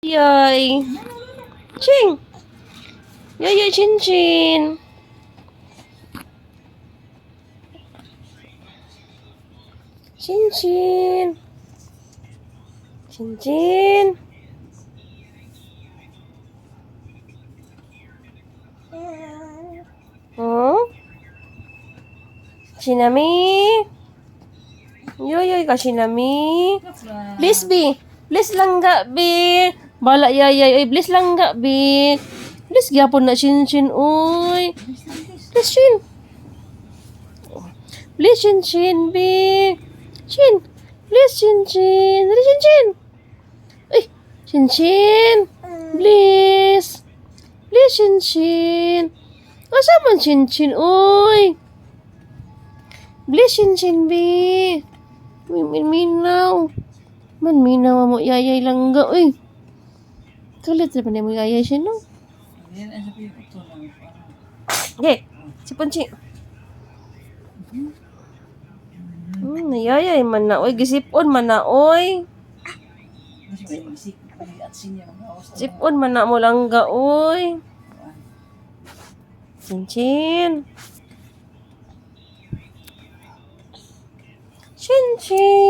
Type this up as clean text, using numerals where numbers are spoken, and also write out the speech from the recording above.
Yay. Ching. Yay, chin chin. Chin chin. Chin chin. Hmm? Shinami. Yoy ka Shinami. Please be. Please lang ga be. Bala yay. Oy, please lang ga be. Please gyapon na chin chin oy. Please chin. Please chin chin be. Chin. Please chin chin. Dali chin chin. Uy, chin chin. Please. Please chin chin. Asa man chin chin oy. Please chin chin be. Minaw. Man minaw mo yayay lang ga oy. Kalit na pa mo yayay siya no. Okay, si Punchi. Nayayay man na oy, gisipon man na oy. Sipon man na mo lang ga oy. Chin chin. Chin chin.